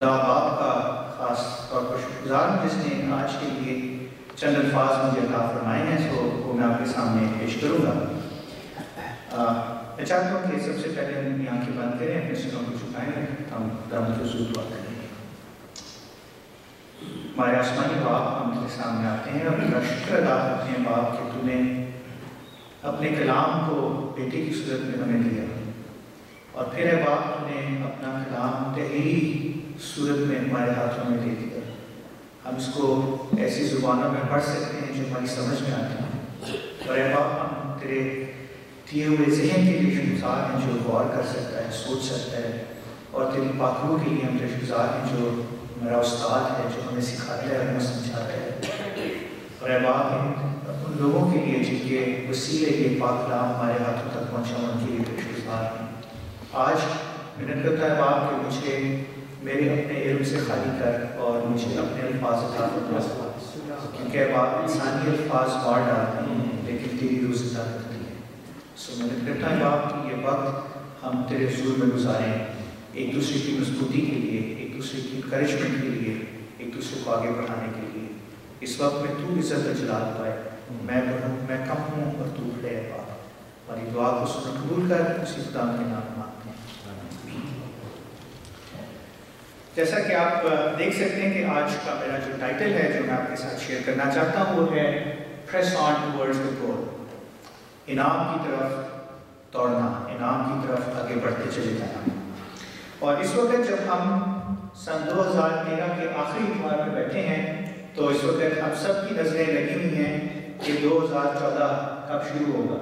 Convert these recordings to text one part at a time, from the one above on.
آپ کا خاص طور پر شکر گزار ہوں جس نے آج کے لیے چند الفاظ مجھے عطا فرمائے ہیں، وہ میں آپ کے سامنے پیش کروں گا۔ میں چاہتا ہوں کہ سب سے پہلے ہم اپنی آنکھیں بند کریں، اپنے سروں کو جھکائیں، ہم خداوند کے حضور دعا کریں۔ ہمارے آسمانی باپ، ہم تیرے سامنے آتے ہیں اور تیرا شکر ادا کرتے ہیں باپ کہ تو نے اپنے کلام کو بیٹے کی صورت میں ہمیں دیا، اور پھر اے باپ تو نے اپنا کلام تحریری صورت میں ہمارے ہاتھوں میں دے دیا۔ ہم اس کو ایسی زبانوں میں پڑھ سکتے ہیں جو ہماری سمجھ میں آتے ہیں، اور اے باپ ہم تیرے دیے ہوئے ذہن کے لیے شکرگزار ہیں جو غور کر سکتا ہے، سوچ سکتا ہے، اور تیری پاک روح کے لیے ہم شکرگزار ہیں جو ہمارا استاد ہے، جو ہمیں سکھاتا ہے، ہمیں سمجھاتا ہے۔ اور اے باپ ان لوگوں کے لیے جن کے وسیلے یہ پاک کلام ہمارے ہاتھوں تک پہنچا، ان کے لیے شکرگزار ہیں۔ آج منت کرتا ہے باپ کہ مجھے میرے اپنے علم سے خالی کر اور مجھے اپنے الفاظ عطا فرما، کیونکہ باپ انسانی الفاظ مار ڈالتے ہیں لیکن تیری روح زندہ کرتی ہے۔ سو منت کرتا ہے باپ کہ یہ وقت ہم تیرے حضور میں گزاریں، ایک دوسرے کی مضبوطی کے لیے، ایک دوسرے کی انکریجمنٹ کے لیے، ایک دوسرے کو آگے بڑھانے کے لیے۔ اس وقت میں تو عزت و جلال پائے، میں بڑھوں، میں کم ہوں اور تو بڑھے باپ۔ ہماری دعا کو سن قبول کر، اسی خدا کے نام مانگتے ہیں۔ جیسا کہ آپ دیکھ سکتے ہیں کہ آج کا میرا جو ٹائٹل ہے جو میں آپ کے ساتھ شیئر کرنا چاہتا ہوں وہ ہے پریس آن ٹورڈز دی گول، انعام کی طرف دوڑنا، انعام کی طرف آگے بڑھتے چلے جانا۔ اور اس وقت جب ہم سن 2013 کے آخری اتوار میں بیٹھے ہیں تو اس وقت ہم سب کی نظریں لگی ہوئی ہیں کہ 2014 کب شروع ہوگا۔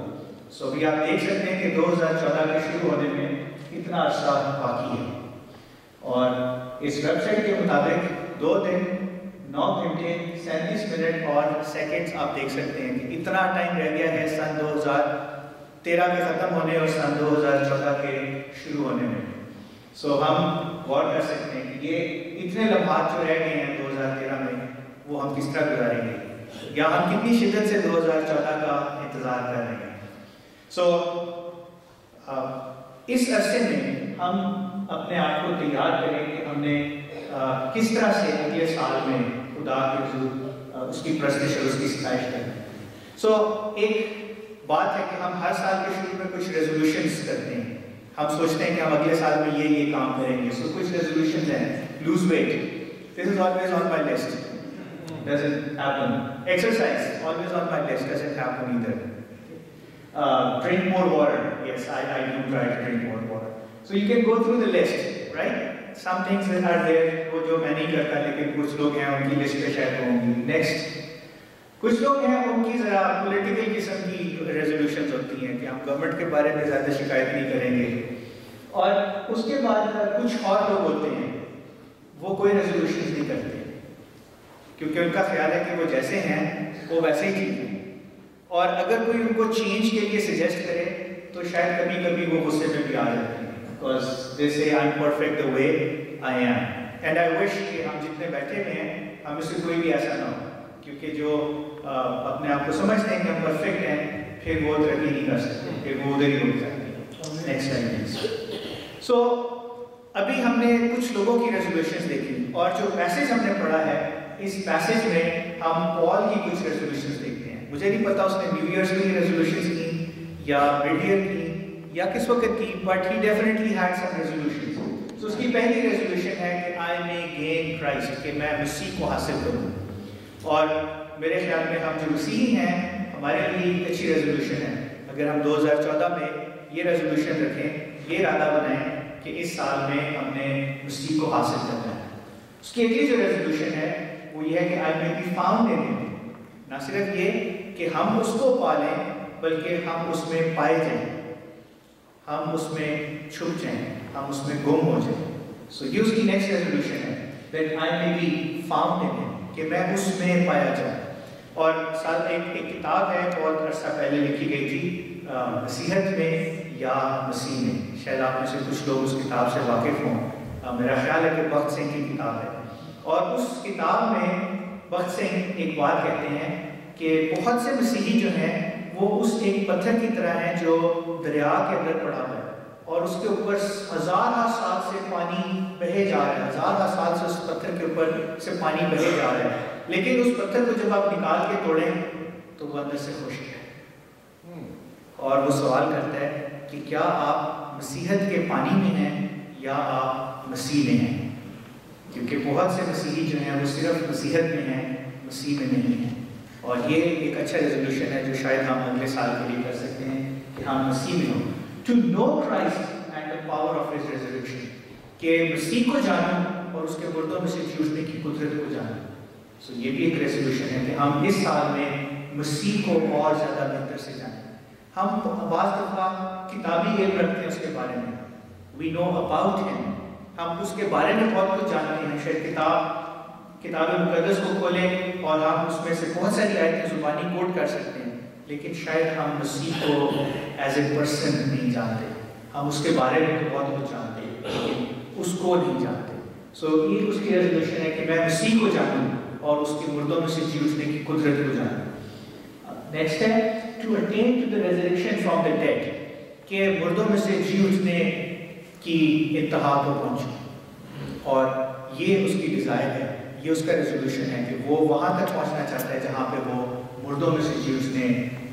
سو بھی آپ دیکھ سکتے ہیں کہ 2014 کے شروع ہونے میں اتنا عرصہ باقی ہے، اور اس ویب سائٹ کے مطابق 2 دن 9 گھنٹے 37 منٹ اور سیکنڈز آپ دیکھ سکتے ہیں کہ اتنا ٹائم رہ گیا ہے سن 2013 کے ختم ہونے اور سن 2014 کے شروع ہونے میں۔ سو ہم غور کر سکتے ہیں کہ یہ اتنے لمحات جو رہ گئے ہیں 2013 میں وہ ہم کس طرح گزاریں گے، یا ہم کتنی شدت سے 2014 کا انتظار کر رہے ہیں۔ سو اس عرصے میں ہم اپنے آپ کو تیار کریں کہ ہم نے کس طرح سے اگلے سال میں خدا کے حضور اس کی پرستش اور اس کی ستائش کریں۔ سو ایک بات ہے کہ ہم ہر سال کے شروع میں کچھ ریزولوشنز کرتے ہیں، ہم سوچتے ہیں کہ ہم اگلے سال میں یہ کام کریں گے۔ سو کچھ ریزولوشنز ہیں، lose weight, this is always on my list, doesn't happen. Exercise, always on my list, doesn't happen either. Drink more water, yes, I do try to drink more water. So you can go through the list, right? Some things that are there, وہ جو میں نہیں کرتا لیکن کچھ لوگ ہیں ان کی لسٹ پہ شاید ہوں گی۔ نیکسٹ، کچھ لوگ ہیں ان کی ذرا پولیٹیکل قسم کی ریزولوشنز ہوتی ہیں کہ ہم گورنمنٹ کے بارے میں زیادہ شکایت نہیں کریں گے، اور اس کے بعد کچھ اور لوگ ہوتے ہیں وہ کوئی ریزولوشنز نہیں کرتے کیونکہ ان کا خیال ہے کہ وہ جیسے ہیں وہ ویسے ہی ٹھیک ہیں، اور اگر کوئی ان کو چینج کے لیے سجیسٹ کرے تو شاید کبھی کبھی وہ غصے میں بھی آ جاتے ہیں، because they say I'm perfect the way I am, and I wish کہ ہم جتنے بیٹھے ہوئے ہیں ہم اس سے کوئی بھی ایسا نہ ہو، کیونکہ جو اپنے آپ کو سمجھتے ہیں کہ ہم پرفیکٹ ہیں پھر وہ ترقی نہیں کر سکتے، پھر وہ ادھر ہی رک جاتے ہیں۔ Next time. سو ابھی ہم نے کچھ لوگوں کی ریزولوشنز دیکھی، اور جو پیسیج ہم نے پڑھا ہے اس پیسیج میں ہم پال کی کچھ ریزولوشنز دیکھتے ہیں۔ مجھے نہیں پتا اس نے نیو ایئرز کے لیے ریزولوشنز کی یا مڈ ایئر کی یا کس وقت کی، but he definitely had some resolutions. تو اس کی پہلی ریزولوشن ہے کہ آئی مے گین کرائسٹ، کہ میں مسیح کو حاصل کروں، اور میرے خیال میں ہم جو مسیحی ہیں ہمارے لیے ایک اچھی ریزولوشن ہے اگر ہم 2014 میں یہ ریزولوشن رکھیں، یہ ارادہ بنائیں کہ اس سال میں ہم نے مسیح کو حاصل کرنا ہے۔ اس کی اگلی جو ریزولوشن ہے وہ یہ ہے کہ I may be found in him، نہ صرف یہ کہ ہم اس کو پالیں بلکہ ہم اس میں پائے جائیں، ہم اس میں چھپ جائیں، ہم اس میں گم ہو جائیں۔ سو یہ اس کی نیکسٹ ریزولوشن ہے that I may be found in him، کہ میں اس میں پایا جاؤں۔ اور ساتھ ایک کتاب ہے بہت عرصہ پہلے لکھی گئی تھی، نصیحت میں یا مسیح میں، شاید آپ میں سے کچھ لوگ اس کتاب سے واقف ہوں، میرا خیال ہے کہ بخت سنگھ کی کتاب ہے، اور اس کتاب میں بخت سنگھ ایک بات کہتے ہیں کہ بہت سے مسیحی جو ہیں وہ اس ایک پتھر کی طرح ہیں جو دریا کے اندر پڑا ہوا ہے، اور اس کے اوپر ہزارہ سال سے پانی بہے جا رہا ہے، ہزارہ سال اوپر سے پانی بہے جا رہا ہے، لیکن اس پتھر کو جب آپ نکال کے توڑیں تو وہ اندر سے خشک ہے، اور وہ سوال کرتا ہے کہ کیا آپ مسیحیت کے پانی میں ہیں یا آپ مسیح میں ہیں؟ کیونکہ بہت سے مسیحی جو ہیں وہ صرف مسیحیت میں ہیں، مسیح میں نہیں ہیں. اور یہ ایک اچھا ریزولوشن ہے جو شاید ہم اگلے سال کے لیے کر سکتے ہیں کہ ہم مسیح میں ہوں. To know Christ and the power of his resurrection, کہ مسیح کو جانوں اور اس کے مردوں میں سے جی اٹھنے کی قدرت کو جانوں. سو یہ بھی ایک ریزولوشن ہے کہ ہم اس سال میں مسیح کو اور زیادہ بہتر سے جانیں. ہم بعض دفعہ کتابی علم رکھتے ہیں اس کے بارے میں، وی نو اباؤٹ ہم، ہم اس کے بارے میں بہت کچھ جانتے ہیں. شاید کتاب مقدس کو کھولیں اور ہم اس میں سے بہت ساری آیتیں زبانی کوٹ کر سکتے ہیں، لیکن شاید ہم مسیح کو ایز اے پرسن نہیں جانتے. ہم اس کے بارے میں تو بہت کچھ جانتے ہیں لیکن اس کو نہیں جانتے. سو یہ اس کی ریزولوشن ہے کہ میں مسیح کو جانوں اور اس کے مردوں میں سے جی اٹھنے کی قدرت کو جانوں. نیکسٹ ہے to attain to the resurrection from the dead, کہ مردوں میں سے جی اٹھنے کی انتہا کو پہنچے. اور یہ اس کی ڈیزائر ہے، یہ اس کا ریزولوشن ہے کہ وہ وہاں تک پہنچنا چاہتا ہے جہاں پہ وہ مردوں میں سے جی اٹھنے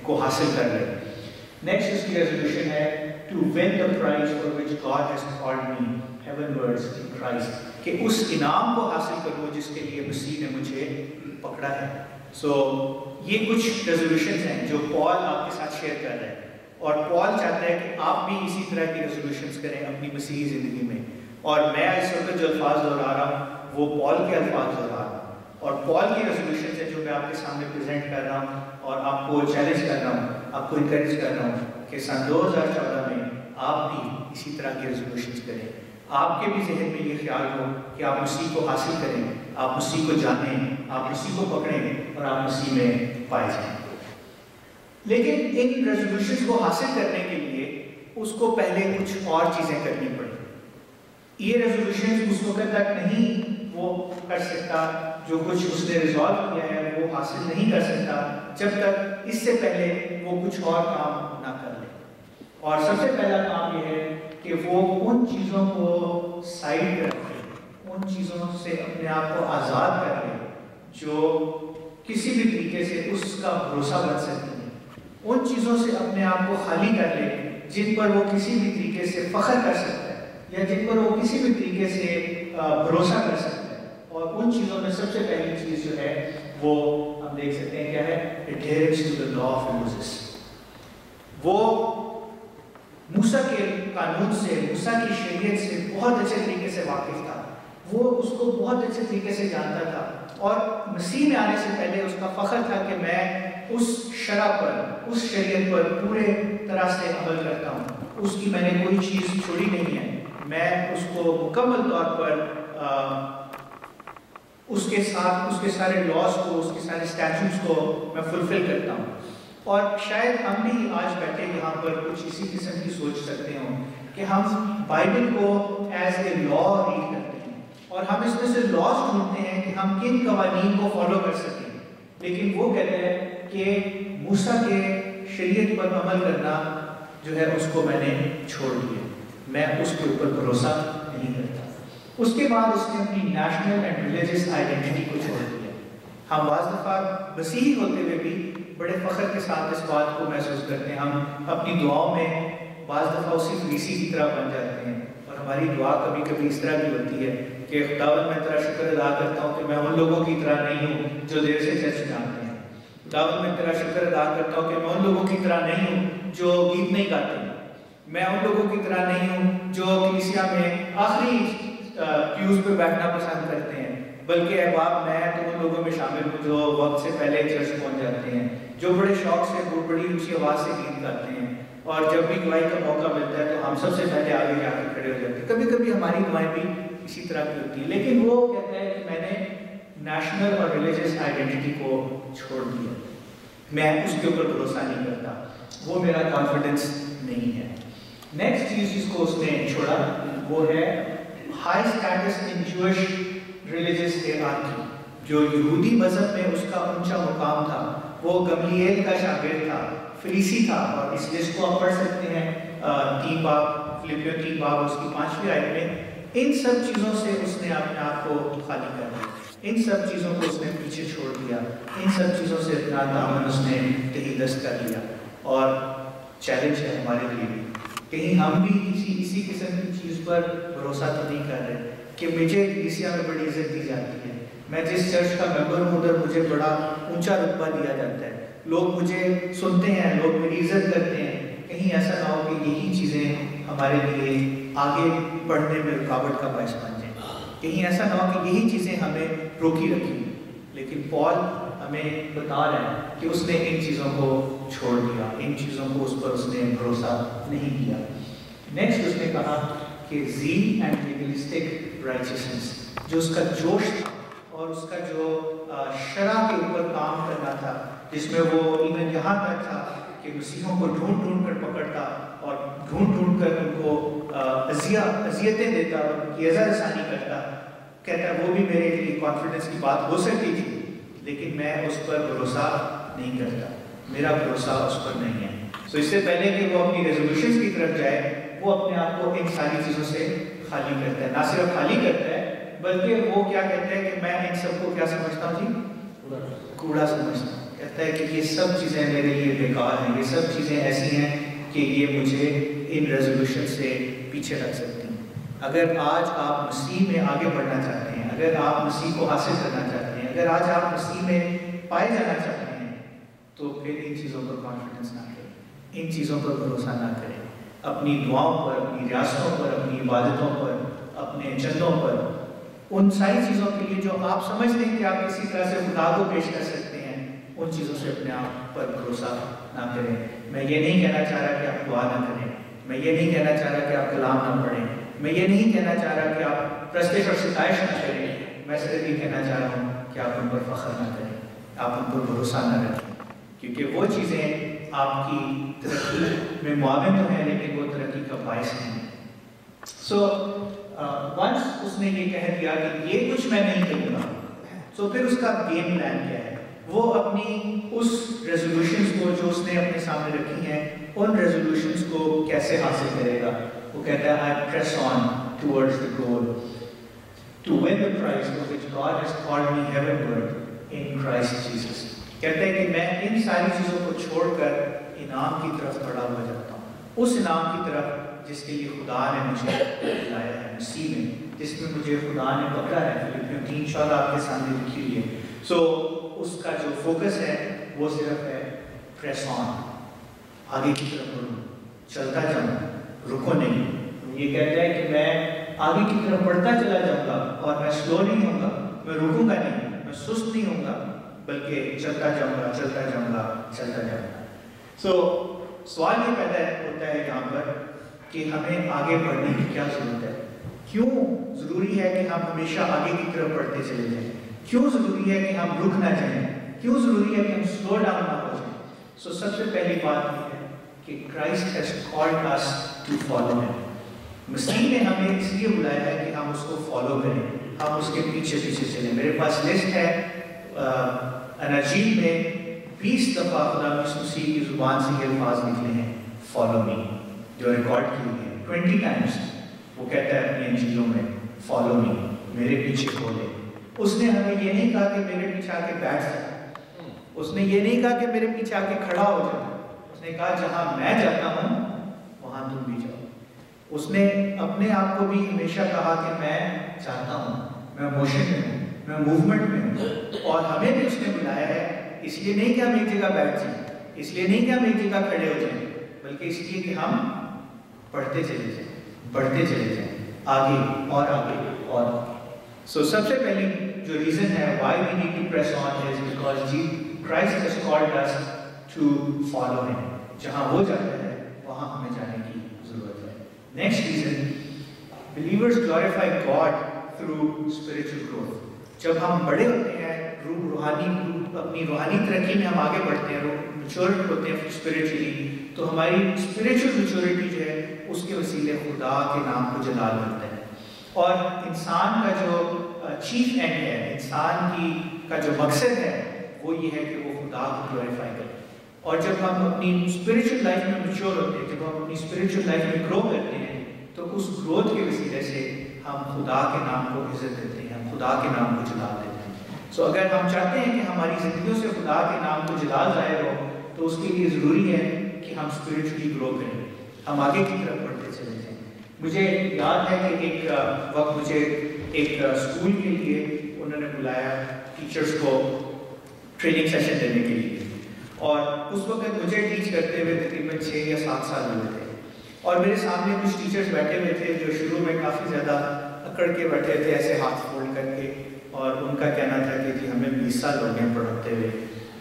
کو حاصل کر لے. نیکسٹ اس کی ریزولوشن ہے to win the prize for which God has called me heavenwards in Christ, کہ اس انعام کو حاصل کروں جس کے لیے مسیح نے مجھے پکڑا ہے. سو یہ کچھ ریزولوشنز ہیں جو پال آپ کے ساتھ شیئر کر رہے ہیں، اور پال چاہتا ہے کہ آپ بھی اسی طرح کی ریزولوشنز کریں اپنی مسیحی زندگی میں. اور میں اس وقت جو الفاظ دہرا رہا ہوں وہ پال کے الفاظ دہرا رہا ہوں، اور پال کی ریزولوشنز ہیں جو میں آپ کے سامنے پریزنٹ کر رہا ہوں، اور آپ کو چیلنج کر رہا ہوں، آپ کو انکریج کر رہا ہوں کہ سن 2014 میں آپ بھی اسی طرح کی ریزولوشنز کریں. آپ کے بھی ذہن میں یہ خیال ہو کہ آپ مسیح کو حاصل کریں، آپ مسیح کو جانیں، آپ مسیح کو پکڑیں اور آپ مسیح میں پائے جائیں. لیکن ان ریزولوشنز کو حاصل کرنے کے لیے اس کو پہلے کچھ اور چیزیں کرنی پڑیں. یہ ریزولوشنز اس وقت تک نہیں وہ کر سکتا، جو کچھ اس نے ریزالو کیا ہے وہ حاصل نہیں کر سکتا جب تک اس سے پہلے وہ کچھ اور کام نہ کر لے. اور سب سے پہلا کام یہ ہے کہ وہ ان چیزوں کو سائڈ کر لے، ان چیزوں سے اپنے آپ کو آزاد کر لے جو کسی بھی طریقے سے اس کا بھروسہ بن سکتی ہیں. ان چیزوں سے اپنے آپ کو خالی کر لے جن پر وہ کسی بھی طریقے سے فخر کر سکتا ہے یا جن پر وہ کسی بھی طریقے سے بھروسہ کر سکتا ہے. اور ان چیزوں میں سب سے پہلی چیز جو ہے وہ ہم دیکھ سکتے ہیں کیا ہے، adherence to the law of Moses. وہ موسیٰ کے قانون سے، موسیٰ کی شریعت سے بہت اچھے طریقے سے واقف تھا، وہ اس کو بہت اچھے طریقے سے جانتا تھا، اور مسیح میں آنے سے پہلے اس کا فخر تھا کہ میں اس شرع پر، اس شریعت پر پورے طرح سے عمل کرتا ہوں، اس کی میں نے کوئی چیز چھوڑی نہیں ہے، میں اس کو مکمل طور پر اس کے ساتھ اس کے سارے لاز کو، اس کے سارے اسٹیچوز کو میں فلفل کرتا ہوں. اور شاید ہم بھی آج بیٹھے یہاں پر کچھ اسی قسم کی سوچ سکتے ہوں کہ ہم بائبل کو ایز اے لا ریڈ کرتے ہیں اور ہم اس میں سے لاز ڈھونڈتے ہیں کہ ہم کن قوانین کو فالو کر سکیں، لیکن وہ کہتے ہیں کہ موسیٰ کے شریعت پر عمل کرنا جو ہے اس کو میں نے چھوڑ دیا، میں اس کے اوپر بھروسہ نہیں کرتا. اس کے بعد اس نے اپنی نیشنل اینڈ ریلیجس آئیڈینٹی کو چھوڑ دیا. ہم بعض دفعہ مسیحی ہوتے ہوئے بھی بڑے فخر کے ساتھ اس بات کو محسوس کرتے ہیں، ہم اپنی دعاؤں میں بعض دفعہ اسی فریسی کی طرح بن جاتے ہیں، اور ہماری دعا کبھی کبھی اس طرح بھی ہوتی ہے کہ خداوند میں تیرا شکر ادا کرتا ہوں کہ میں ان لوگوں کی طرح نہیں ہوں جو دیر سے چرچ جاتے ہیں. خداوند میں تیرا شکر ادا کرتا ہوں کہ میں ان لوگوں کی طرح نہیں ہوں جو گیت نہیں گاتے ہیں، میں ان لوگوں کی طرح نہیں ہوں جو کلیسیا میں آخری پیوز پہ بیٹھنا پسند کرتے ہیں، بلکہ احباب میں تو ان لوگوں میں شامل ہوں جو وقت سے پہلے چرچ پہنچ جاتے ہیں، جو بڑے شوق سے بڑی اونچی آواز سے گیت گاتے ہیں، اور جب بھی دعائی کا موقع ملتا ہے تو ہم سب سے پہلے آگے جا کے کھڑے ہو جاتے ہیں. کبھی کبھی ہماری دعائیں بھی اسی طرح کی ہوتی ہیں، لیکن وہ کہتا ہے کہ میں نے نیشنل اور ریلیجس آئیڈینٹی کو چھوڑ دیا، میں اس کے اوپر بھروسہ نہیں کرتا، وہ میرا کانفیڈنس نہیں ہے. نیکسٹ چیز جس کو اس نے چھوڑا وہ ہے ہائی اسٹیٹس ان جوش ریلیجس ہیرارکی. جو یہودی مذہب میں اس کا اونچا مقام تھا، وہ گملیل کا شاگرد تھا، فریسی تھا، اور اس لسٹ کو آپ پڑھ سکتے ہیں 3 باب فلپیوں 3 باب اس کی 5ویں آیت میں ان سب چیزوں سے اس نے اپنے آپ کو خالی کر دیا، ان سب چیزوں کو اس نے پیچھے چھوڑ دیا، ان سب چیزوں سے اپنا دامن اس نے تہی دست کر لیا. اور چیلنج ہے ہمارے لیے بھی، کہیں ہم بھی اسی قسم کی چیز پر بھروسہ تو نہیں کر رہے کہ مجھے کلیسیا میں بڑی عزت دی جاتی ہے، میں جس چرچ کا ممبر ہوں ادھر مجھے بڑا اونچا رتبہ دیا جاتا ہے، لوگ مجھے سنتے ہیں، لوگ میری عزت کرتے ہیں. کہیں ایسا نہ ہو کہ یہی چیزیں ہمارے لیے آگے بڑھنے میں رکاوٹ کا باعث بن جائیں، کہیں ایسا نہ ہو کہ یہی چیزیں ہمیں روکی رکھیں. لیکن پال ہمیں بتا رہے ہیں کہ اس نے ان چیزوں کو چھوڑ دیا، ان چیزوں کو اس پر اس نے بھروسہ نہیں کیا. نیکسٹ اس نے کہا کہ zeal and legalistic righteousness، جو اس کا جوش تھا اور اس کا جو شرع کے اوپر کام کرنا تھا، جس میں وہ ایون یہاں تک تھا کہ مسیحوں کو ڈھونڈ ڈھونڈ کر پکڑتا اور ڈھونڈ ڈھونڈ کر ان کو اذیتیں دیتا اور ان کی اذیت رسانی کرتا. کہتا ہے وہ بھی میرے لیے کانفیڈنس کی بات ہو سکتی تھی، لیکن میں اس پر بھروسہ نہیں کرتا، میرا بھروسہ اس پر نہیں ہے. سو اس سے پہلے کہ وہ اپنی ریزولوشنز کی طرف جائے، وہ اپنے آپ کو ان ساری چیزوں سے خالی کرتا ہے. نہ صرف خالی کرتا ہے بلکہ وہ کیا کہتا ہے کہ میں ان سب کو کیا سمجھتا ہوں جی؟ کوڑا سمجھتا ہوں. کہتا ہے کہ یہ سب چیزیں میرے لیے بیکار ہیں، یہ سب چیزیں ایسی ہیں کہ یہ مجھے ان ریزولوشن سے پیچھے رکھ سکتی ہیں. اگر آج آپ مسیح میں آگے بڑھنا چاہتے ہیں، اگر آپ مسیح کو حاصل کرنا چاہتے ہیں، اگر آج آپ مسیح میں پائے جانا چاہتے ہیں، تو پھر ان چیزوں پر کانفیڈنس نہ کریں، ان چیزوں پر بھروسہ نہ کریں. اپنی دعاؤں پر، اپنی ریاستوں پر، اپنی عبادتوں پر، اپنے چندوں پر، ان ساری چیزوں کے لیے جو آپ سمجھتے ہیں کہ آپ کسی طرح سے خدا کو پیش کر سکتے ہیں، ان چیزوں سے اپنے آپ پر بھروسہ نہ کریں. میں یہ نہیں کہنا چاہ رہا کہ آپ دعا نہ کریں، میں یہ نہیں کہنا چاہ رہا کہ آپ کلام نہ پڑھیں، میں یہ نہیں کہنا چاہ رہا کہ آپ پرستش اور ستائش نہ کریں. میں صرف یہ کہنا چاہ رہا ہوں کہ آپ ان پر فخر نہ کریں، آپ ان پر بھروسہ نہ رکھیں، کیونکہ وہ چیزیں آپ کی ترقی میں معاون تو ہیں لیکن وہ ترقی کا باعث نہیں. سو ونس اس نے یہ کہہ دیا کہ یہ کچھ میں نہیں کروں گا، تو پھر اس کا گیم پلان کیا ہے؟ وہ اپنی اس ریزولوشنز کو جو اس نے اپنے سامنے رکھی ہیں، ان ریزولوشنز کو کیسے حاصل کرے گا؟ وہ کہتا ہے I press on towards the goal to win the prize for which God has called me heavenward in Christ Jesus. کہتا ہے کہ میں ان ساری چیزوں کو چھوڑ کر انعام کی طرف بڑھا ہوا جاتا ہوں، اس انعام کی طرف جس کے لیے خدا نے مجھے بلایا ہے مسیح میں، جس میں مجھے خدا نے پکڑا ہے. فلپیوں 3:14 آپ کے سامنے لکھی ہوئی ہے. سو اس کا جو فوکس ہے وہ صرف ہے پریس آن، آگے کی طرف بڑھوں، چلتا جاؤں، رکو نہیں. یہ کہتا ہے کہ میں آگے کی طرف بڑھتا چلا جاؤں گا اور میں سلو نہیں ہوں گا، میں رکوں گا نہیں، میں سست نہیں ہوں گا، بلکہ چلتا جاؤں گا، چلتا جاؤں گا، چلتا جاؤں گا. سو سوال یہ پیدا ہوتا ہے یہاں پر کہ ہمیں آگے بڑھنے کی کیا ضرورت ہے؟ کیوں ضروری ہے کہ ہم ہمیشہ آگے کی طرف بڑھتے چلے جائیں؟ کیوں ضروری ہے کہ ہم رک نہ جائیں؟ کیوں ضروری ہے کہ ہم سلو ڈاؤن نہ ہو جائیں؟ سو سب سے پہلی بات یہ ہے کہ Christ has called us to follow him. مسیح نے ہمیں اس لیے بلایا ہے کہ ہم اس کو فالو کریں، ہم اس کے پیچھے پیچھے چلیں. میرے پاس لسٹ ہے، اناجیل میں 20 دفعہ خدا مسیح کی زبان سے یہ الفاظ نکلے ہیں فالو می، جو ریکارڈ کی ہوئی ہے 20 ٹائمز. وہ کہتا ہے اپنی انجیلوں میں فالو می، میرے پیچھے کھولے. اس نے ہمیں یہ نہیں کہا کہ میرے پیچھے آ کے بیٹھ جائے، اس نے یہ نہیں کہا کہ میرے پیچھے آ کے کھڑا ہو جائے. اس نے کہا جہاں میں جاتا ہوں وہاں تم بھی جاؤ. اس نے اپنے آپ کو بھی ہمیشہ کہا کہ میں چاہتا ہوں، میں موشن میں ہوں، میں موومنٹ میں ہوں. اور ہمیں بھی اس نے بلایا ہے اس لیے نہیں کہ ہم ایک جگہ بیٹھ جائیں، اس لیے نہیں کہ ہم ایک جگہ کھڑے ہو جائیں، بلکہ اس لیے کہ ہم بڑھتے چلے جائیں، بڑھتے چلے جائیں، آگے اور آگے اور آگے. سو سب سے پہلی جو ریزن ہے why we need to press on is because Christ has called us to follow him. جہاں وہ جاتا ہے وہاں ہمیں جانے کی ضرورت ہے. Next reason, believers glorify God through spiritual growth. جب ہم بڑے ہوتے ہیں، اپنی روحانی ترقی میں ہم آگے بڑھتے ہیں، میچور ہوتے ہیں اسپرچولی، تو ہماری اسپرچل میچورٹی جو ہے اس کے وسیلے خدا کے نام کو جلال ملتا ہے. اور انسان کا جو چیف اینڈ ہے، انسان کا جو مقصد ہے وہ یہ ہے کہ وہ خدا کو گلوریفائی کرے. اور جب ہم اپنی اسپرچل لائف میں میچور ہوتے ہیں، جب ہم اپنی اسپرچل لائف میں گرو کرتے ہیں، تو اس گروتھ کے وسیلے سے ہم خدا کے نام کو عزت دیتے ہیں، ہم خدا کے نام کو جلال دیتے ہیں۔ سو اگر ہم چاہتے ہیں کہ ہماری زندگیوں سے خدا کے نام کو جلال ظاہر ہو تو اس کے لیے ضروری ہے کہ ہم اسپرچولی گرو کریں، ہم آگے کی طرف بڑھتے چلے جائیں۔ مجھے یاد ہے کہ ایک وقت مجھے ایک اسکول کے لیے انہوں نے بلایا ٹیچرز کو ٹریننگ سیشن دینے کے لیے، اور اس وقت مجھے ٹیچ کرتے ہوئے تقریباً 6 یا 7 سال ہوئے تھے، اور میرے سامنے کچھ ٹیچرز بیٹھے ہوئے تھے جو شروع میں کافی زیادہ اکڑ کے بیٹھے تھے، ایسے ہاتھ فولڈ کر کے، اور ان کا کہنا تھا کہ جی ہمیں 20 سال ہو گئے ہیں پڑھاتے ہوئے،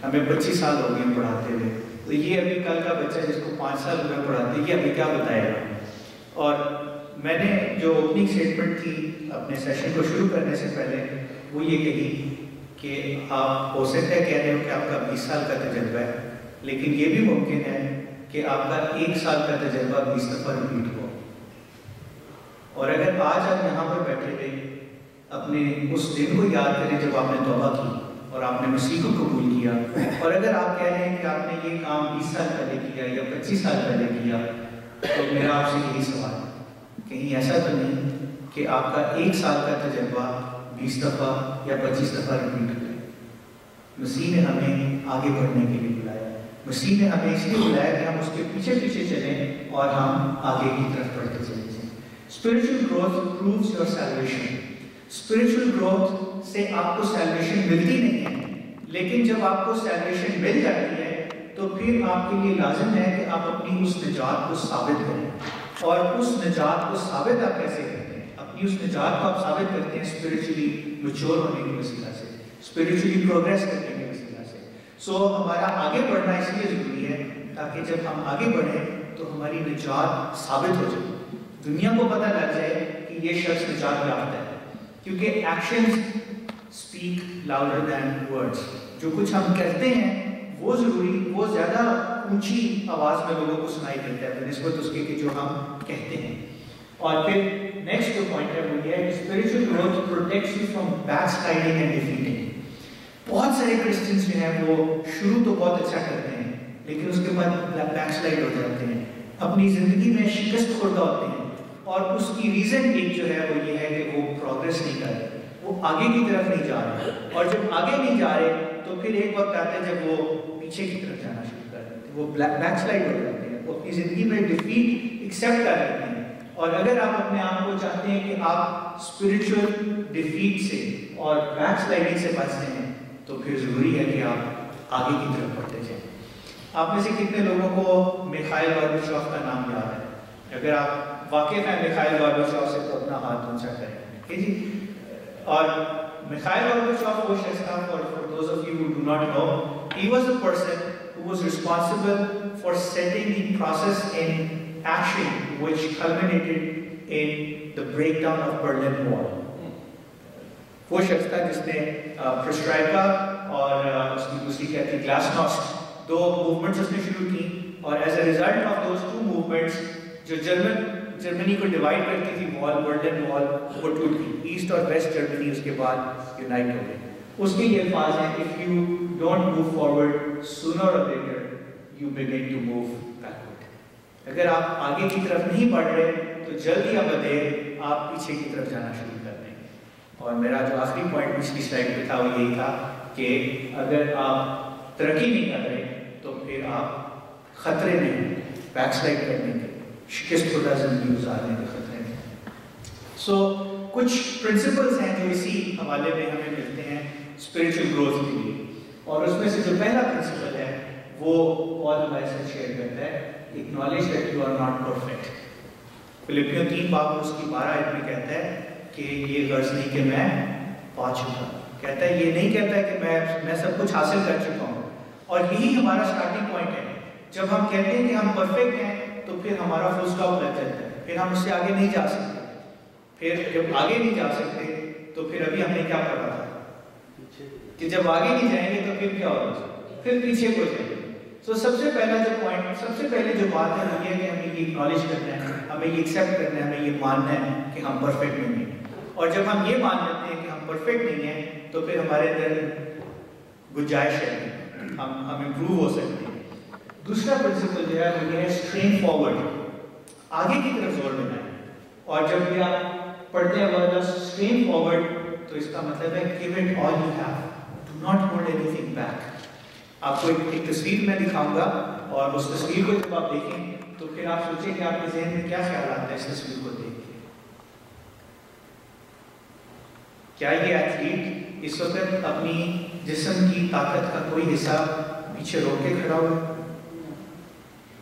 ہمیں 25 سال ہو گئے ہیں پڑھاتے ہوئے، تو یہ ابھی کل کا بچہ جس کو 5 سال ہو گئے پڑھاتے یہ ابھی کیا بتائے گا۔ اور میں نے جو اوپننگ اسٹیٹمنٹ تھی اپنے سیشن کو شروع کرنے سے پہلے وہ یہ کہی کہ آپ ہو سکتا ہے کہہ رہے ہو کہ آپ کا 20 سال کا تجربہ ہے، لیکن یہ بھی ممکن ہے کہ آپ کا 1 سال کا تجربہ 20 دفعہ ریپیٹ ہو، اور اگر آج آپ یہاں پر بیٹھے ہوئے اپنے اس دن کو یاد کریں جب آپ نے توبہ کی اور آپ نے مسیح کو قبول کیا، اور اگر آپ کہہ رہے ہیں کہ آپ نے یہ کام 20 سال پہلے کیا یا 25 سال پہلے کیا، تو میرا آپ سے یہی سوال ہے، کہیں ایسا تو نہیں کہ آپ کا 1 سال کا تجربہ 20 دفعہ یا 25 دفعہ ریپیٹ ہو گیا۔ مسیح نے ہمیں آگے بڑھنے کے لیے بلایا، مسیح نے ہمیں اس لیے بلایا کہ ہم اس کے پیچھے پیچھے چلیں اور ہم آگے کی طرف بڑھتے چلے جائیں۔ Spiritual growth proves your salvation. Spiritual growth سے آپ کو سیلویشن ملتی نہیں ہے، لیکن جب آپ کو سیلویشن مل جاتی ہے تو پھر آپ کے لیے لازم ہے کہ آپ اپنی اس نجات کو ثابت کریں، اور اس نجات کو ثابت آپ کیسے کرتے ہیں؟ اپنی اس نجات کو آپ ثابت کرتے ہیں اسپرچلی میچور ہونے کی وسیلہ سے، اسپرچلی پروگریس کرنے کی وسیلہ سے۔ سو ہمارا آگے بڑھنا اس لیے ضروری ہے تاکہ جب ہم آگے بڑھیں تو ہماری نجات ثابت ہو جائے، دنیا کو پتہ لگ جائے کہ یہ شخص نجات یافتہ ہے، کیونکہ actions speak louder than words. جو کچھ ہم کرتے ہیں وہ زیادہ اونچی آواز میں لوگوں کو سنائی دیتا ہے بنسبت اس کے کہ جو ہم کہتے ہیں۔ اور پھر نیکسٹ جو پوائنٹ ہے وہ یہ ہے کہ spiritual growth protects you from back sliding and defeating. بہت سارے کرسچنس جو ہیں وہ شروع تو بہت اچھا کرتے ہیں لیکن اس کے بعد بیک سلائڈ ہو جاتے ہیں، اپنی زندگی میں شکست خوردہ ہوتے ہیں، اور اس کی ریزن ایک جو ہے وہ یہ ہے کہ وہ پروگریس نہیں کر رہے، وہ آگے کی طرف نہیں جا رہے، اور جب آگے نہیں جا رہے تو پھر ایک وقت آتا ہے جب وہ پیچھے کی طرف جانا شروع کر دیتے ہیں، وہ بیک سلائڈ ہو جاتے ہیں، وہ اپنی زندگی میں ڈیفیٹ ایکسیپٹ کر لیتے ہیں۔ اور اگر آپ اپنے آپ کو چاہتے ہیں کہ آپ اسپرچل ڈیفیٹ سے اور بیک سلائڈنگ سے بچتے ہیں تو پھر ضروری ہے کہ آپ آگے کی طرف بڑھتے جائیں۔ آپ میں سے کتنے لوگوں کو میخائیل گورباچوف کا نام یاد ہے؟ اگر آپ واقف ہیں میخائیل گورباچوف سے تو اپنا ہاتھ اونچا کریں، ٹھیک جی۔ اور میخائیل گورباچوف وہ شخص تھا، for those of you who do not know, he was the person who was responsible for setting the process in action which culminated in the breakdown of Berlin Wall. وہ شخص تھا جس نے پرسٹرائکا اور اس کی دوسری کیا تھی گلاسنوسٹ، 2 موومنٹس اس نے شروع کی، اور as a result of those 2 movements جو جرمنی کو ڈیوائڈ کرتی تھی وال، برلن وال، وہ ٹوٹ گئی، ایسٹ اور ویسٹ جرمنی اس کے بعد یونائٹ ہو گئی۔ اس کے یہ الفاظ ہیں if you don't move forward sooner or later you begin to move backward۔ اگر آپ آگے کی طرف نہیں بڑھ رہے تو جلدی یا بدیر آپ پیچھے کی طرف جانا شروع کر دیں گے۔ اور میرا جو آخری پوائنٹ پچھلی سلائڈ پہ تھا وہ یہی تھا کہ اگر آپ ترقی نہیں کر رہے تو پھر آپ خطرے میں ہیں بیک سلائڈ کرنے کے، شکست خوردہ زندگی گزارنے کے خطرے میں۔ سو کچھ پرنسپلز ہیں جو اسی حوالے میں ہمیں ملتے ہیں اسپرچل گروتھ کے لیے، اور اس میں سے جو پہلا پرنسپل ہے وہ پال ہمارے ساتھ شیئر کرتا ہے، acknowledge that you are not perfect. فلپیوں 3 باب اس کی 12 آیت میں کہتا ہے کہ یہ غرض نہیں کہ میں پا چکا، کہتا ہے یہ نہیں کہتا ہے کہ میں سب کچھ حاصل کر چکا ہوں، اور یہی ہمارا سٹارٹنگ پوائنٹ ہے۔ جب ہم کہتے ہیں کہ ہم پرفیکٹ ہیں تو پھر ہمارا فل اسٹاپ لگ جاتا ہے، پھر ہم اس سے آگے نہیں جا سکتے، پھر جب آگے نہیں جا سکتے تو پھر ابھی ہم نے کیا پڑھا تھا کہ جب آگے نہیں جائیں گے تو پھر کیا ہوگا، پھر پیچھے کو جائیں گے۔ سو سب سے پہلا جو پوائنٹ، سب سے پہلے جو بات ہے وہ یہ ہے کہ ہمیں یہ اکنالج کرنا ہے، ہمیں یہ ایکسیپٹ کرنا ہے، ہمیں یہ ماننا ہے کہ ہم پرفیکٹ نہیں ہیں، اور جب ہم یہ مان لیتے ہیں کہ ہم پرفیکٹ نہیں ہیں تو پھر ہمارے اندر گنجائش ہے، ہم امپروو ہو سکتے ہیں۔ دوسرا پرنسپل جو ہے وہ یہ ہے اسٹرین فارورڈ، آگے کی طرف زور دینا ہے، اور جب بھی آپ پڑھتے ہیں ورڈ اسٹرین فارورڈ تو اس کا مطلب ہے give it all you have, do not hold anything back. آپ کو ایک تصویر میں دکھاؤں گا اور اس تصویر کو جب آپ دیکھیں تو پھر آپ سوچیں کہ آپ کے ذہن میں کیا خیال آتا ہے اس تصویر کو دیکھ کے. کیا یہ ایتھلیٹ اس وقت اپنی جسم کی طاقت کا کوئی حصہ پیچھے روک کے کھڑا ہوا؟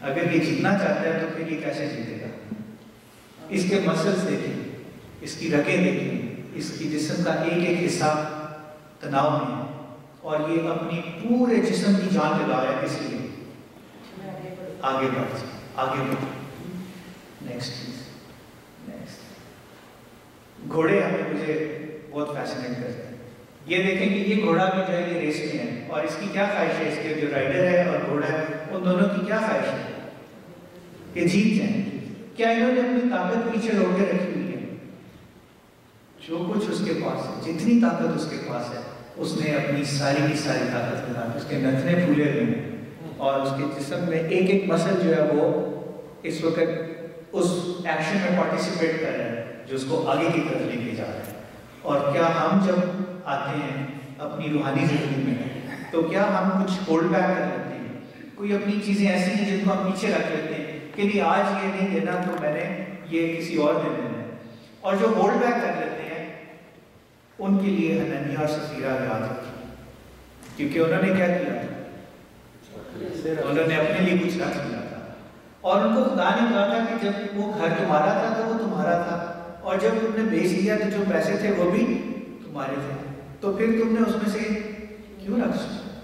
اگر یہ جیتنا چاہتا ہے تو پھر یہ کیسے جیتے گا؟ اس کے مسلز دیکھیں، اس کی رگیں دیکھیں، اس کی جسم کا ایک ایک حصہ تناؤ میں ہے اور یہ اپنی پورے جسم کی جان لگا رہا ہے. اس لیے آگے بڑھ. نیکسٹ. گھوڑے مجھے بہت فیسنیٹ کرتے ہیں. یہ دیکھیں کہ یہ گھوڑا بھی جو ہے یہ ریس میں ہے اور اس کی کیا خواہش ہے، اس کے جو رائڈر ہے اور گھوڑا ہے ان دونوں کی کیا خواہش ہے کہ جیت جائیں. کیا انہوں نے اپنی طاقت پیچھے روک کے رکھی ہوئی ہے؟ جو کچھ اس کے پاس ہے، جتنی طاقت اس کے پاس ہے، اس نے اپنی ساری کی ساری طاقت لگا کے، اس کے نتنے پھولے ہوئے ہیں اور اس کے جسم میں ایک ایک مسل جو ہے وہ اس وقت اس ایکشن میں پارٹیسپیٹ کر رہا ہے جو اس کو آگے کی طرف لے کے جا رہا ہے. اور کیا ہم جب آتے ہیں اپنی روحانی زندگی میں تو کیا ہم کچھ ہولڈ بیک کر لیتے ہیں؟ کوئی اپنی چیزیں ایسی ہیں جن کو ہم پیچھے رکھ لیتے ہیں کہ نہیں آج یہ نہیں دینا تو میں نے یہ کسی اور دن دینا ہے. اور جو ہولڈ بیک کر لیتے ہیں ان کے لیے حنانیہ اور سفیرہ یاد رکھی، کیونکہ انہوں نے کیا کیا تھا؟ انہوں نے اپنے لیے کچھ رکھ لیا تھا اور ان کو خدا نے کہا تھا کہ جب وہ گھر تمہارا تھا تو وہ تمہارا تھا اور جب تم نے بیچ دیا تو جو پیسے تھے وہ بھی تمہارے تھے، تو پھر تم نے اس میں سے کیوں رکھ سکتے؟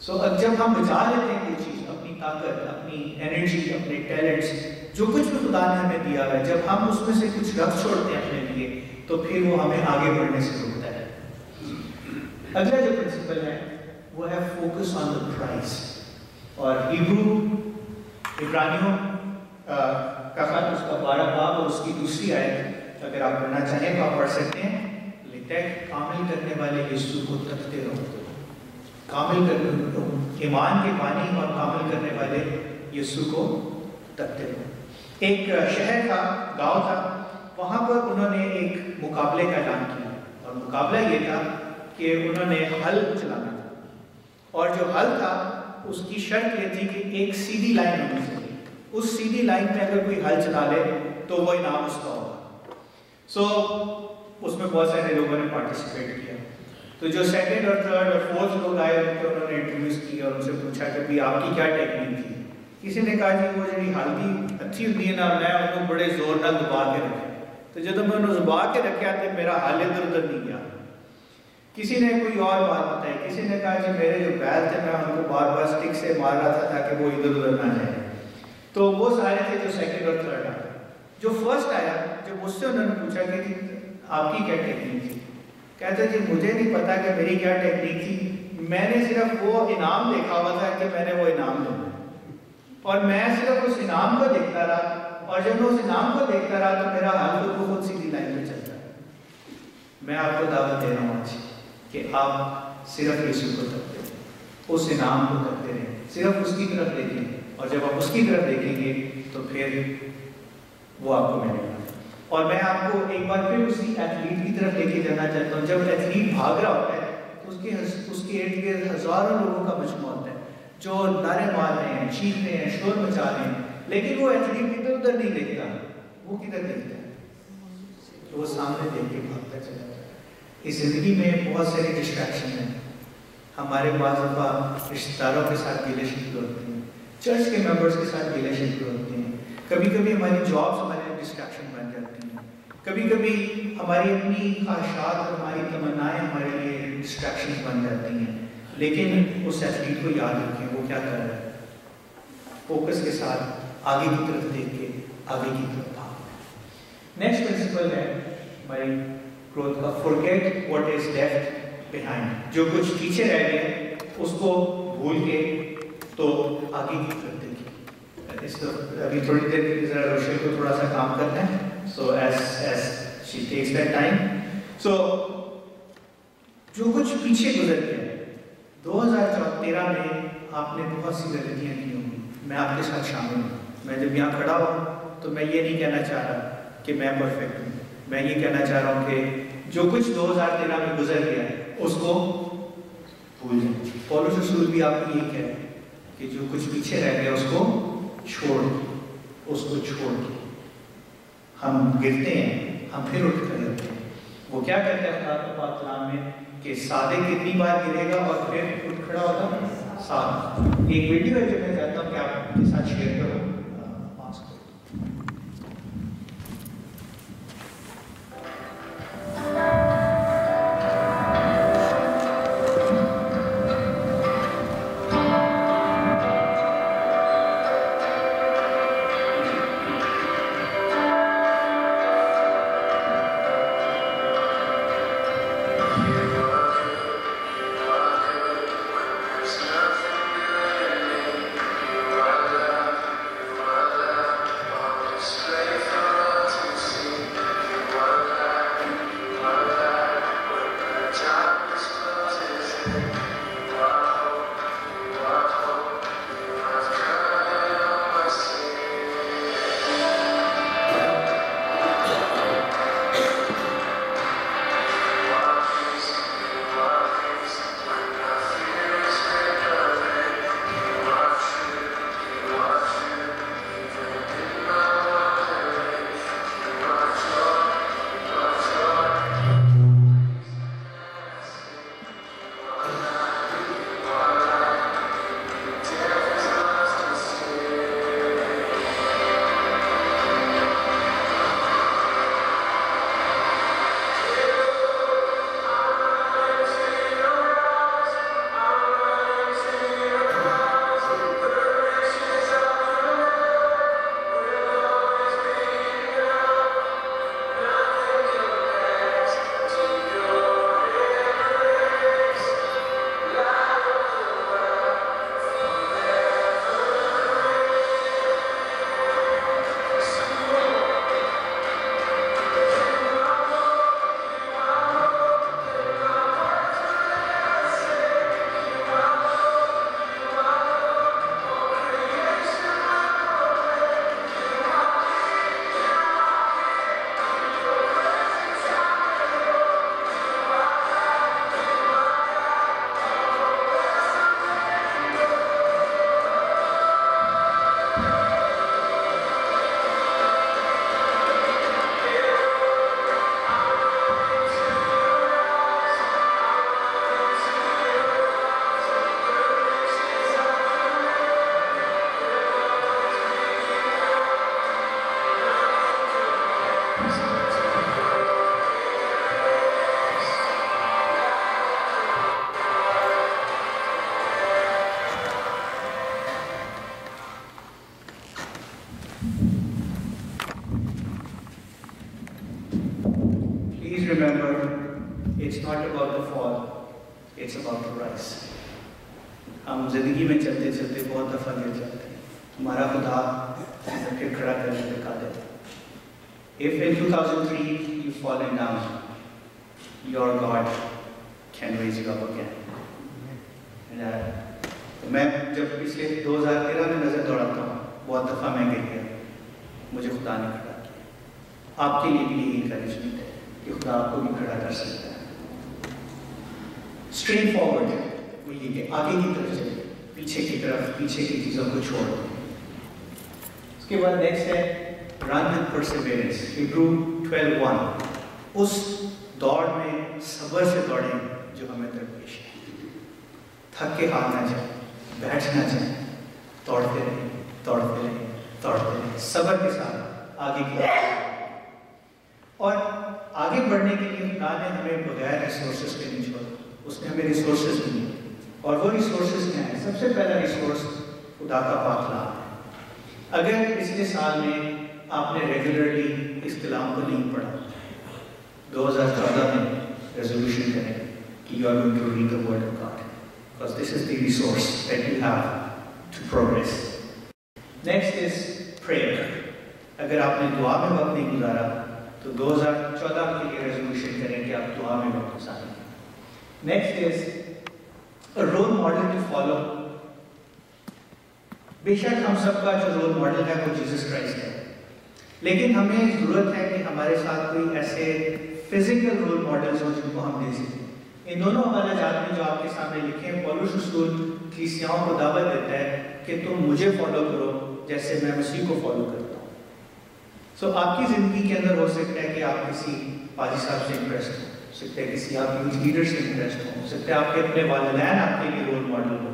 سو اب جب ہم بچا لیتے ہیں یہ چیز، اپنی طاقت، اپنی انرجی، اپنے ٹیلنٹس، جو کچھ بھی خدا نے ہمیں دیا ہے، جب ہم اس میں سے کچھ رکھ چھوڑتے ہیں اپنے لیے تو پھر وہ ہمیں آگے بڑھنے سے روکتا ہے. اگلا جو پرنسپل ہے وہ ہے فوکس آن دا پرائز. اور عبرانیوں کا خط اس کا 12 باب اور اس کی دوسری آیت اگر آپ پڑھنا چاہیں تو آپ پڑھ سکتے ہیں. لتک کامل کرنے والے یسوع کو تکتے رہو. کامل کرنے، ایمان کے بانی اور کامل کرنے والے یسوع کو تکتے رہو. ایک شہر تھا، گاؤں تھا، وہاں پر انہوں نے ایک مقابلے کا اعلان کیا اور مقابلہ یہ تھا کہ انہوں نے ہل چلانا تھا اور جو ہل تھا اس کی شرط یہ تھی کہ ایک سیدھی لائن ہونی چاہیے. اس سیدھی لائن میں اگر کوئی ہل چلا لے تو وہ انعام اس کا ہوگا. سو اس میں بہت سارے لوگوں نے پارٹیسپیٹ کیا. تو جو سیکنڈ اور تھرڈ اور فورتھ لوگ آئے ان کو انہوں نے انٹروڈیوس کیا اور ان سے پوچھا کہ بھی آپ کی کیا ٹیکنیک تھی. کسی نے کہا جی وہ جڑی ہلدی اچھی ہوتی ہے نا میں ان کو بڑے زور نال دبا کے رکھا، تو جب میں انہوں دبا کے رکھا تو میرا حال ادھر ادھر نہیں گیا. کسی نے کوئی اور بات بتائی، کسی نے کہا جی میرے جو بیل تھے میں ان کو بار بار سٹک سے مار رہا تھا تاکہ وہ ادھر ادھر نہ جائے. تو وہ سارے تھے جو سیکنڈ اور تھرڈ آئے. جو فرسٹ آیا جب اس سے انہوں نے پوچھا کہ آپ کی کیا ٹیکنیک تھی، کہتے جی مجھے نہیں پتا کہ میری کیا ٹیکنیک تھی، میں نے صرف وہ انعام دیکھا ہوا تھا کہ میں نے وہ انعام لینا اور میں صرف اس انعام کو دیکھتا رہا اور جب میں اس انعام کو دیکھتا رہا تو میرا حال کو خود سیدھی لائن میں چلتا ہے. میں آپ کو دعوت دے رہا ہوں آج کہ آپ صرف یسوع کو تکتے رہیں، اس انعام کو تکتے رہیں، صرف اس کی طرف دیکھیں اور جب آپ اس کی طرف دیکھیں گے تو پھر وہ آپ کو ملے گا. اور میں آپ کو ایک بار پھر اسی ایتھلیٹ کی طرف لے کے جانا چاہتا ہوں. جب ایتھلیٹ بھاگ رہا ہوتا ہے تو اس کے ارد گرد ہزاروں لوگوں کا مجموعہ ہوتا ہے جو نعرے مار رہے ہیں، چیخ رہے ہیں، شور مچا رہے ہیں، لیکن وہ ایتھلیٹ ادھر ادھر نہیں دیکھتا. وہ کدھر دیکھتا ہے؟ وہ سامنے دیکھ کے بھاگتا چلا جاتا ہے. اس زندگی میں بہت ساری ڈسٹریکشن ہیں. ہمارے بعض دفعہ رشتہ داروں کے ساتھ گلے شکوے ہوتے ہیں، چرچ کے ممبرس کے ساتھ گلے شکوے ہوتے ہیں، کبھی کبھی ہماری جابس ہمارے ڈسٹریکشن بن جاتی ہیں، کبھی کبھی ہماری اپنی خواہشات اور ہماری تمنائیں ہمارے لیے ڈسٹریکشن بن جاتی ہیں. لیکن اس ایتھلیٹ کو یاد رکھیں وہ کیا کر رہا ہے. فوکس کے ساتھ آگے کی طرف دیکھ کے آگے کی طرف بھاگ. نیکسٹ پرنسپل ہے ہماری گروتھ کا، forget what is left behind. جو کچھ پیچھے رہ گیا اس کو بھول کے تو آگے کی طرف دیکھیں. اس ابھی تھوڑی دیر کے ذرا روشن کو تھوڑا سا کام کرتے ہیں. So as she takes that time, so جو کچھ پیچھے گزر گیا 2013 میں آپ نے بہت سی غلطیاں کی ہوں گی، میں آپ کے ساتھ شامل ہوں. میں جب یہاں کھڑا ہوں تو میں یہ نہیں کہنا چاہ رہا کہ میں پرفیکٹ ہوں. میں یہ کہنا چاہ رہا ہوں کہ جو کچھ 2013 میں گزر گیا ہے اس کو بھول جائیں. پولس رسول بھی آپ کو یہ کہہ رہے ہیں کہ جو کچھ پیچھے رہ گیا اس کو چھوڑ کے ہم گرتے ہیں, ہم پھر اٹھ کر لگتے ہیں. وہ کیا کہتے ہیں خدا کے پاک کلام میں کہ صادق کتنی بار گرے گا اور پھر اٹھ کھڑا ہوگا؟ 7. ایک ویڈیو ہے جو میں چاہتا ہوں کہ آپ کے ساتھ شیئر کروں. ہم زندگی میں چلتے چلتے بہت دفعہ گر جاتے ہیں. ہمارا خدا پھر کھڑا کرنے پہ قادر ہے. If in 2003 you've fallen down, your God can raise you up again. میں جب پچھلے 2013 میں نظر دوڑاتا ہوں بہت دفعہ میں گر گیا, مجھے خدا نے کھڑا کیا. آپ کے لیے بھی یہی انکریجمنٹ ہے کہ خدا آپ کو بھی کھڑا کر سکتا ہے. اسٹریٹ فارورڈ وہ یہ کہ آگے کی طرف چلے, پیچھے کی طرف پیچھے کی چیزوں کو چھوڑ دیں. اس کے بعد نیکسٹ ہے run with perseverance. Hebrew 12:1. اس دوڑ میں صبر سے دوڑیں جو ہمیں درپیش ہے. تھک کے ہار نہ جائیں, بیٹھ نہ جائیں, دوڑتے رہیں, دوڑتے رہیں, دوڑتے رہیں, صبر کے ساتھ آگے کی طرف. اور آگے بڑھنے کے لیے خدا نے ہمیں بغیر ریسورسز کے نہیں چھوڑا, اس نے ہمیں ریسورسز دیے. اور وہ ریسورسز کیا ہیں؟ سب سے پہلا ریسورس خدا کا پاک کلام ہے. اگر پچھلے سال میں آپ نے ریگولرلی اس کلام کو نہیں پڑھا, 2014 میں ریزولوشن کریں کہ you are going to read the word of God, because this is the resource that you have to progress. Next is prayer. اگر آپ نے دعا میں وقت نہیں گزارا تو 2014 کے لیے ریزولوشن کریں کہ آپ دعا میں وقت گزاریں. Next is a role model to follow. بے شک ہم سب کا جو رول ماڈل ہے وہ جیسس کرائسٹ ہے, لیکن ہمیں ضرورت ہے کہ ہمارے ساتھ کوئی ایسے فزیکل رول ماڈلز ہوں جن کو ہم دے سکیں. ان دونوں حوالہ جات میں جو آپ کے سامنے لکھے ہیں، پولس رسول کلیسیاؤں کو دعوت دیتا ہے کہ تم مجھے فالو کرو جیسے میں مسیح کو فالو کرتا ہوں. سو آپ کی زندگی کے اندر ہو سکتا ہے کہ آپ کسی پادری صاحب سے امپریسڈ ہو سکتا ہے کسی آپ کی لیڈر سے امپریسڈ ہو سکتا ہے آپ کے اپنے والدین آپ کے لیے رول ماڈل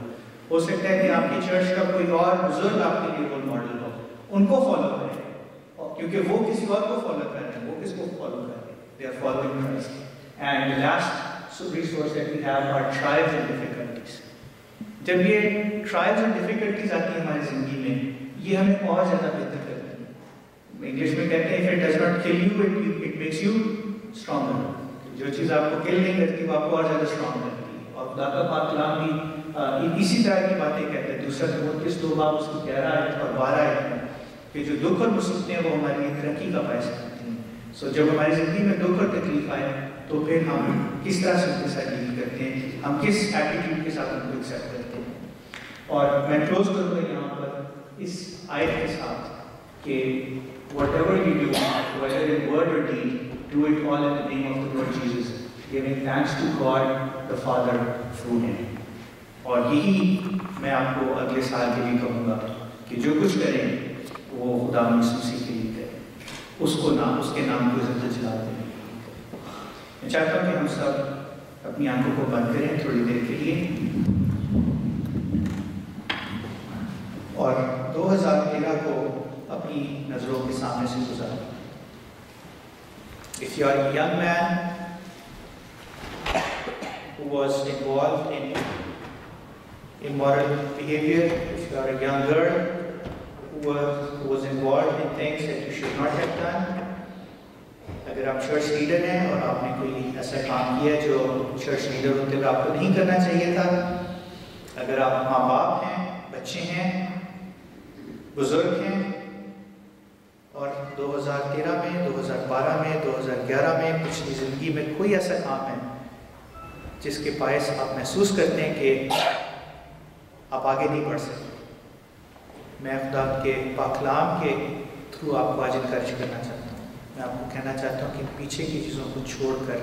ہو سکتا ہے کہ آپ کی چرچ کا کوئی اور بزرگ آپ کے لیے رول ماڈل ہو. ان کو فالو کریں کیونکہ وہ کسی اور کو فالو کر رہے ہیں. وہ کس کو فالو کر رہے ہیں؟ They are following Christ. And last resource that we have are trials and difficulties. جب یہ ٹرائلز اینڈ ڈیفیکلٹیز آتی ہیں ہماری زندگی میں، یہ ہمیں اور زیادہ بہتر کرتی ہیں. انگلش میں کہتے ہیں if it does not kill you, it makes you stronger. جو چیز آپ کو کل نہیں کرتی وہ آپ کو اور زیادہ اسٹرانگ کرتی ہے. اور خدا کا پاک کلام بھی اسی طرح کی باتیں کہتے ہیں. دوسرا تموتھیوس 2 باب اس کی 11 آیت اور 12 آیت میں کہ جو دکھ اور مصیبتیں ہیں وہ ہماری لیے ترقی کا باعث بنتی ہیں. سو جب ہماری زندگی میں دکھ اور تکلیف آئے تو پھر ہم کس طرح سے ان کے ساتھ ڈیل کرتے ہیں، ہم کس ایٹیٹیوڈ کے ساتھ ان کو ایکسیپٹ کرتے ہیں. اور میں کلوز کروں گا یہاں پر اس آیت کے ساتھ کہ whatever you do, whether in word or deed, do it all in the name of the Lord Jesus, giving thanks to God the Father through Him. اور یہی میں آپ کو اگلے سال کے لیے کہوں گا کہ جو کچھ کریں وہ خدا مسیح کے لیے کریں، اس کے نام کو عزت جلاتے ہیں. میں چاہتا ہوں کہ ہم سب اپنی آنکھوں کو بند کریں تھوڑی دیر کے لیے اور 2013 کو اپنی نظروں کے سامنے سے گزاریں. If you are a young man who was involved in immoral behavior, if you are a young girl who was involved in things that you should not have done, اگر آپ چرچ لیڈر ہیں اور آپ نے کوئی ایسا کام کیا جو چرچ لیڈر ہوتے ہوئے آپ کو نہیں کرنا چاہیے تھا، اگر آپ ماں باپ ہیں، بچے ہیں، بزرگ ہیں اور 2013 میں، 2012 میں، 2011 میں پچھلی زندگی میں کوئی ایسا کام ہے جس کے باعث آپ محسوس کرتے ہیں کہ آپ آگے نہیں بڑھ سکتے، میں خدا کے پاک کلام کے تھرو آپ کو آج انکریج کرنا چاہتا ہوں. میں آپ کو کہنا چاہتا ہوں کہ پیچھے کی چیزوں کو چھوڑ کر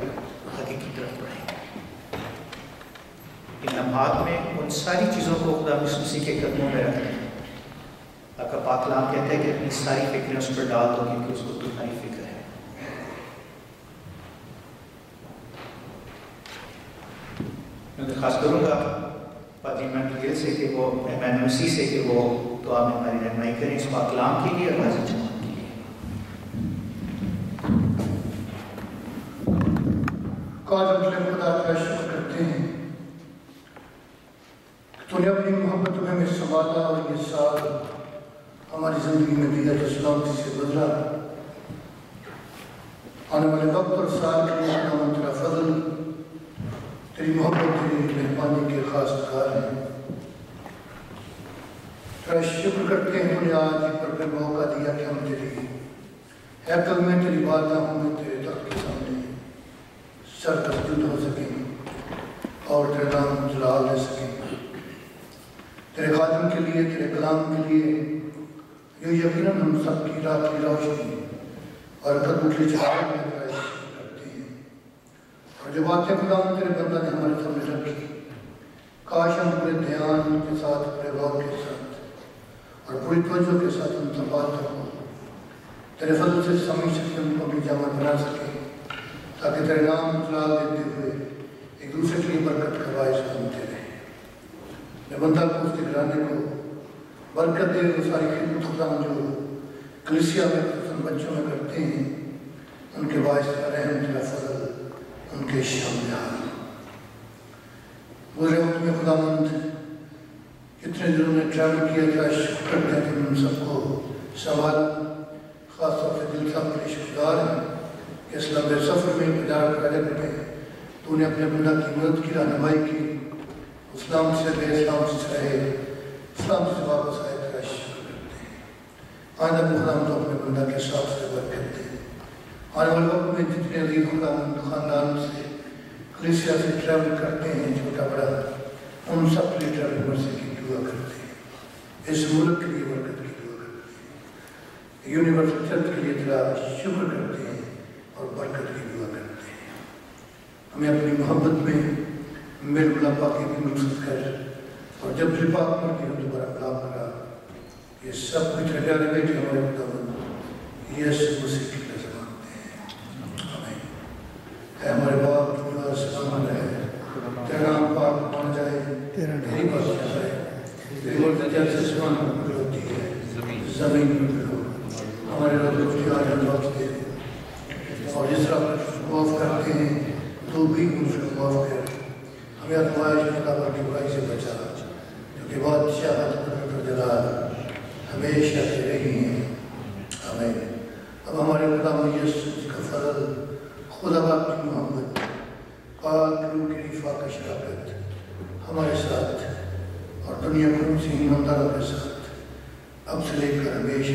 آگے کی طرف بڑھیں. ان لمحات میں ان ساری چیزوں کو خدا مسیح کے قدموں میں رکھیں. آپ کا پاک کلام کہتا ہے کہ اپنی ساری فکریں اس پر ڈال دو کیونکہ اس کو تمہاری فکر ہے. میں درخواست کروں گا پادری ایمانویل سے کہ وہ ایمانویل سے کہ وہ دعا میں ہماری رہنمائی کریں اس پاک کلام کے لیے اور حاضر جماعت کے لیے. خدا کا شکر کرتے ہیں کہ تو نے اپنی محبت میں ہمیں سنبھالا اور یہ سال ہماری زندگی میں دیا جو سلامتی سے گزرا. آنے والے وقت اور سال کے لیے ہم تیرا فضل، تیری محبت، تیری مہربانی کے خاص کار ہیں. تیرا شکر کرتے ہیں تو نے آج پر پھر موقع دیا کہ ہم تیری ہیکل میں، تیری بارگاہوں میں، تیرے تخت کے سامنے سر تسجد ہو سکیں اور تیرے نام جلال دے سکیں. تیرے خادم کے لیے، تیرے کلام کے لیے یہ یقیناً ہم سب کی رات کی روشنی اور قدم کی چہارے میں کرتے ہیں. اور جو باتیں خدا تیرے بندہ نے ہمارے سامنے رکھی، کاش ہم پورے دھیان کے ساتھ، پورے غور کے ساتھ اور پوری توجہ کے ساتھ ہم سنبھالتے ہوں، تیرے فضل سے سمجھ سکیں، ہم کو اپنی جامع بنا سکیں تاکہ تیرے نام جلال دیتے ہوئے ایک دوسرے کے لیے برکت کا باعث بنتے رہیں. میں بندہ کو، اس کے گھرانے کو برکت دے. وہ ساری خدمت خدا جو کلیسیا میں بچوں میں کرتے ہیں ان کے باعث رحم، تیرا فضل ان کے شامل حال. گزرے وقت میں خدا مند کتنے دنوں نے ٹریول کیا، تیرا شکر کرتے ہیں کہ ان سب کو سنبھالا. خاص طور سے دل صاحب کے شکردار ہیں کہ اس لمبے سفر میں پجار قیادت میں تو نے اپنے بندہ کی مدد کی، رہنمائی کی. اسلام سے بے اسلام سے رہے، اسلام سے واپس آئے. تیرا شکر کرتے ہیں. آئندہ خدا ہم تو اپنے بندہ کے ساتھ سے برکت دیں. آنے والے وقت میں جتنے عزیز خدا خاندان سے، کلیسیا سے ٹریول کرتے ہیں، چھوٹا بڑا، ان سب کے لیے ٹریول مرسی کی دعا کرتے ہیں. اس ملک کے لیے برکت کی دعا کرتے ہیں. یونیورسل چرچ کے لیے تیرا شکر کرتے ہیں اور برکت کی دعا کرتے ہیں. ہمیں اپنی محبت میں میرے ملاپا کے بھی مقصد کر اور جب بھی پاک مر کے ہم دوبارہ کلام کرا یہ سب کچھ رجا لگے جو ہمارے خداوند یسوع مسیح کی رضا مانگتے ہیں. آمین. اے ہمارے باپ تو آسمان ہے تیرا نام پاک مانا جائے تیری بادشاہی جائے تیری مرضی جیسے آسمان پر ہوتی ہے زمین پر ہو. ہمارے روزی آج ہم وقت دے اور جس طرح معاف کرتے ہیں تو بھی ان سے معاف کر. ہمیں آزمائش میں خداوند کی برائی سے بچا کیونکہ بادشاہت قدرت و جلال ہمیشہ سے رہی ہیں. آمین. اب ہمارے خداوند یسوع کا فضل خدا باپ کی محبت پاک روح کی رفاقت کا شراکت ہمارے ساتھ اور دنیا کو سے ایمانداروں کے ساتھ اب سے لے کر ہمیشہ